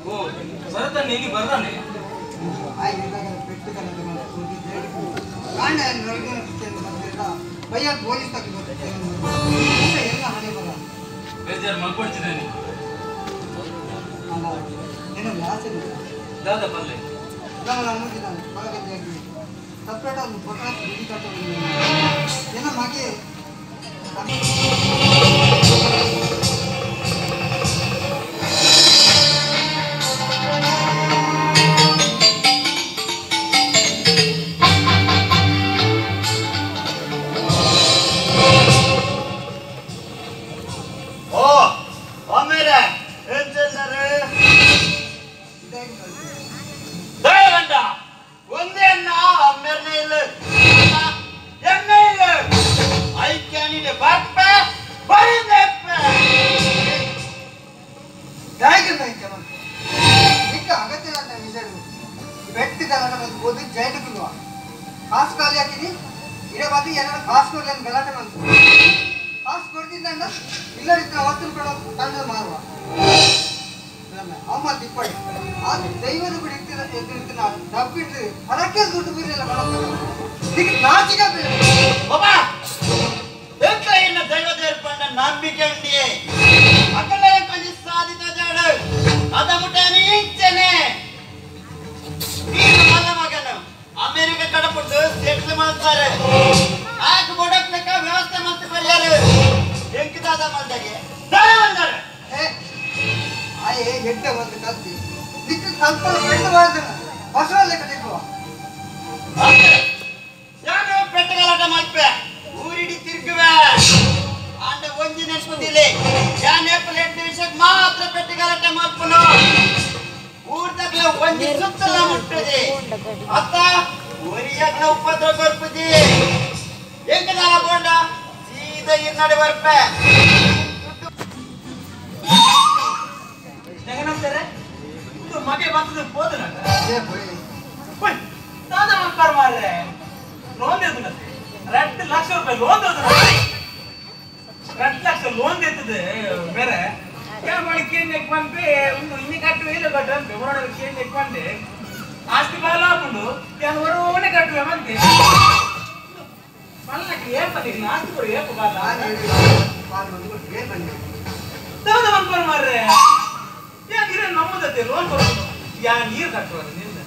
ಓ ಬರತಾನೆ ಇಲ್ಲಿ ಬರ್ತಾನೆ ಭಯ ಪೊಲೀಸ್ ಎಲ್ಲ ಹಣೆ ಬರ ಬೇಜಾರು ಮಲ್ಕೊಳ್ತಿದ್ದೇನೆ ಏನಲ್ಲ ಆಸೆ ದಾದ ಬಲ್ಲೆ ಅನ್ನೋದಿದ್ದಾನೆ ಒಳಗಡೆಯಾಗಿ ಸಪ್ರೇಟ್ ಒಂದು ಫೋಟೋ ಏನೋ ಹಾಗೆ खास कर लिया कि इरे बात ही यार खास कर लेन गलाटे मन खास कर दी ना इल्ला इतना वस्तु कड़ा तंड मारवा अम्मा दिप्पड़ी आज दैवद ಕೂಡ ಇರ್ತಿನ ಡಬ್ಬಿಟ್ಟು ಅದಕ್ಕೆ ದುಡ್ಡು ಬಿರಲ್ಲ ಮಾಡಬೇಕು ಇದಕ್ಕೆ ನಾಚಿಕೆ ಬಾಬಾ ಎಂತ ಇನ್ನ ದೈವದ ಏರ್ಪಣ್ಣ ನಂಬಿಕೆ ಉಂಡಿಯೇ ಅಕಲೇ ಕೊಂಚ ಸಾಧಿತ ಜಾಡು ಅದ ಮುಟ್ಟನೆ ಇಂಚನೆ ನೀನು ಮಲ್ಲ ಮಗನು ಅಮೆರಿಕ ಕಡಪಟ್ಟು ಸೆಟ್ಲ್ ಮಾಡ್ತಾರೆ ಆಗ ಬಡಕ್ಲಕ ವ್ಯವಸ್ಥೆ ಮಾಡ್ತ ಬರ್ಯಾರು ಎಂಕಿದಾದ ಮಾಡ್ದಾಗೆ ದಾರ ಬಂದಾರೆ ಆಯೇ ಹೆಡ್ಡ ಒಂದು ಕತ್ತಿ ನಿಕ್ಕೆ ಸ್ವಲ್ಪ ಬೆಂಡ ಮಾಡ್ತಾನ ಹೊಸವಲ್ಲೇ ಕಟ್ಟಿಕೋ ಯಾನು ಪೆಟ್ಟಗಲಾಟ ಮಾಡ್ಪೆ ಊರಿಡಿ ತಿರುಗುವೆ ಆಂಡ ಒಂಜಿ ನೆಸ್ಪದಿಲೆ ಯಾನೆ ಪ್ಲೇಟ್ ವಿಷಯಕ್ಕೆ ಮಾತ್ರ ಪೆಟ್ಟಗಲಾಟ ಮಾಡ್ಪನು ಊರ್ದಾಗ್ಲ ಒಂಜಿ ಸುತ್ತಲ ಮುಟ್ಟದೆ ಅತ್ತ ಒರಿಯಾಗ್ಲ ಉಪದ್ರ ಬರ್ಪದಿ ಎಂಕದಾಲ ಬೋಂಡ ಸೀದಾ ಇರ್ನಾಡೆ ಬರ್ಪೆ ಹೆಂಗಂತಾರೆ ಇದು ಮಗೆ ಬಂತದ ಹೋದನ ಏ ಹೋಯ್ ದಾದಾ ಮಕ್ಕರ್ ಮಾರ್ರೆ ಲೋನ್ ದೇತನತೆ 2 ಲಕ್ಷ ರೂಪಾಯಿ ಲೋನ್ ದೇತನ 2 ಲಕ್ಷ ಲೋನ್ ದೇತದೆ ಬೇರೆ क्या बड़ी केन एक पंपे उन्नो इन्नी कट्टु इल्ल कट्टन बेवरड केन एक पंपे आस्ति बाला पुंडु यान वरोने कट्टु एमंते मल्लकी ए पति आस्ति कोड ए बाला बाल मंदु ए बन्ने दादा मन पर मारे यान इरे नम्मदते लोन कोड यान ईर कट्टु निन्ने